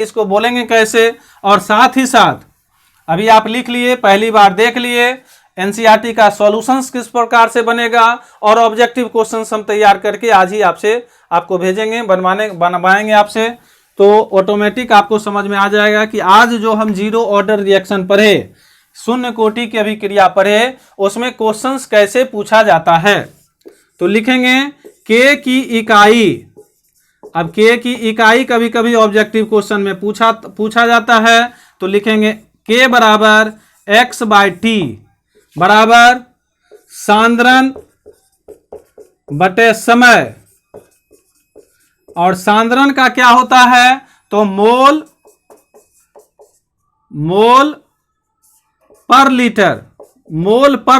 इसको बोलेंगे कैसे, और साथ ही साथ अभी आप लिख लिए, पहली बार देख लिए एनसीईआरटी का सॉल्यूशंस किस प्रकार से बनेगा, और ऑब्जेक्टिव क्वेश्चंस हम तैयार करके आज ही आपको भेजेंगे, बनवाएंगे आपसे, तो ऑटोमेटिक आपको समझ में आ जाएगा कि आज जो हम जीरो ऑर्डर रिएक्शन पढ़े, शून्य कोटि की अभिक्रिया पढ़े, उसमें क्वेश्चंस कैसे पूछा जाता है। तो लिखेंगे के की इकाई। अब के की इकाई कभी कभी ऑब्जेक्टिव क्वेश्चन में पूछा जाता है, तो लिखेंगे के बराबर एक्स बाई टी बराबर सांद्रण बटे समय, और सांद्रण का क्या होता है, तो मोल पर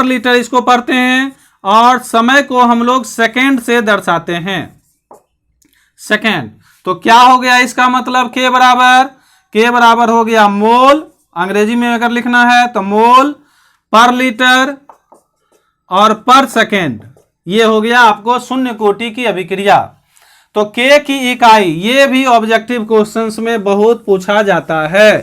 लीटर इसको पढ़ते हैं, और समय को हम लोग सेकेंड से दर्शाते हैं, सेकेंड। तो क्या हो गया इसका मतलब, के बराबर हो गया मोल, अंग्रेजी में अगर लिखना है तो मोल पर लीटर और पर सेकेंड, ये हो गया आपको शून्य कोटि की अभिक्रिया। तो के की इकाई ये भी ऑब्जेक्टिव क्वेश्चंस में बहुत पूछा जाता है।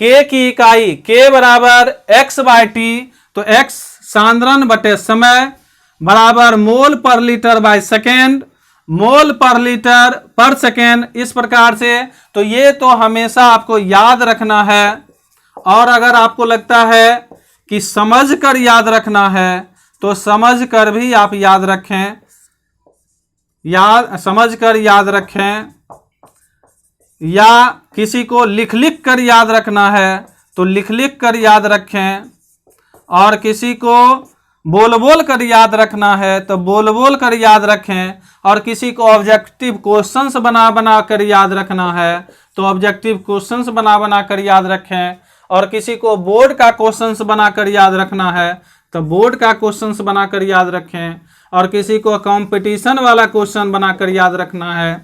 के की इकाई के बराबर एक्स बाई टी, तो एक्स सांद्रण बटे समय बराबर मोल पर लीटर बाय सेकेंड, मोल पर लीटर पर सेकेंड, इस प्रकार से। तो ये तो हमेशा आपको याद रखना है, और अगर आपको लगता है कि समझ कर याद रखना है तो समझ कर भी आप याद रखें, समझ कर याद रखें, या किसी को लिख कर याद रखना है तो लिख कर याद रखें, और किसी को बोल कर याद रखना है तो बोल कर याद रखें, और किसी को ऑब्जेक्टिव क्वेश्चंस बना कर याद रखना है तो ऑब्जेक्टिव क्वेश्चंस बना कर याद रखें, और किसी को बोर्ड का क्वेश्चंस बना कर याद रखना है तो बोर्ड का क्वेश्चंस बना कर याद रखें, और किसी को कंपटीशन वाला क्वेश्चन बनाकर याद रखना है।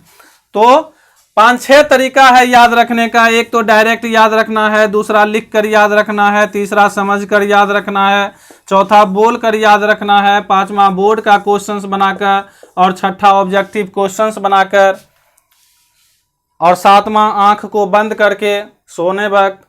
तो 5-6 तरीका है याद रखने का। एक तो डायरेक्ट याद रखना है, दूसरा लिख कर याद रखना है, तीसरा समझ कर याद रखना है, चौथा बोल कर याद रखना है, पांचवा बोर्ड का क्वेश्चंस बनाकर, और छठा ऑब्जेक्टिव क्वेश्चंस बनाकर, और सातवां आंख को बंद करके सोने वक्त,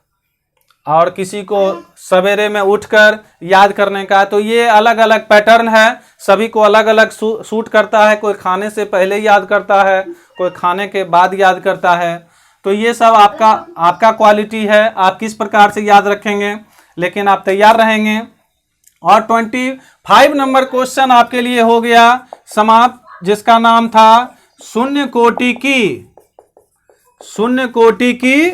और किसी को सवेरे में उठकर याद करने का। तो ये अलग अलग पैटर्न है, सभी को अलग अलग सूट करता है। कोई खाने से पहले याद करता है, कोई खाने के बाद याद करता है। तो ये सब आपका क्वालिटी है, आप किस प्रकार से याद रखेंगे, लेकिन आप तैयार रहेंगे। और 25 नंबर क्वेश्चन आपके लिए हो गया समाप्त, जिसका नाम था शून्य कोटि की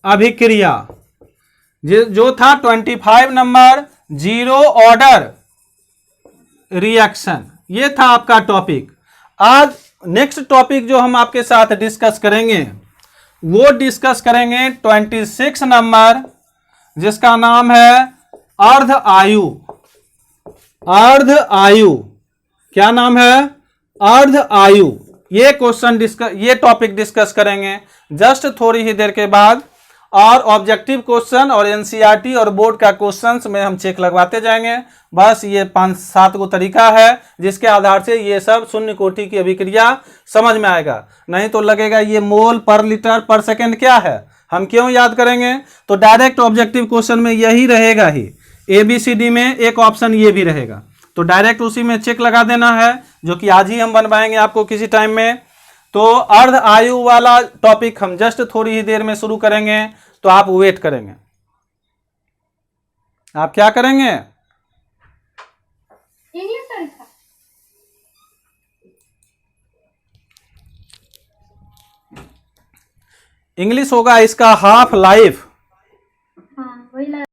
अभिक्रिया, जो था 25 नंबर जीरो ऑर्डर रिएक्शन। ये था आपका टॉपिक। आज नेक्स्ट टॉपिक जो हम आपके साथ डिस्कस करेंगे वो डिस्कस करेंगे 26 नंबर, जिसका नाम है अर्ध आयु। क्या नाम है, अर्ध आयु। ये टॉपिक डिस्कस करेंगे जस्ट थोड़ी ही देर के बाद। और ऑब्जेक्टिव क्वेश्चन और एनसीईआरटी और बोर्ड का क्वेश्चंस में हम चेक लगवाते जाएंगे। बस ये 5-7 को तरीका है जिसके आधार से ये सब शून्य कोटि की अभिक्रिया समझ में आएगा। नहीं तो लगेगा ये मोल पर लीटर पर सेकंड क्या है, हम क्यों याद करेंगे। तो डायरेक्ट ऑब्जेक्टिव क्वेश्चन में यही रहेगा ही, ABCD में एक ऑप्शन ये भी रहेगा, तो डायरेक्ट उसी में चेक लगा देना है, जो कि आज ही हम बनवाएंगे आपको किसी टाइम में। तो अर्ध आयु वाला टॉपिक हम जस्ट थोड़ी ही देर में शुरू करेंगे, तो आप वेट करेंगे। आप क्या करेंगे, इंग्लिश होगा इसका हाफ लाइफ।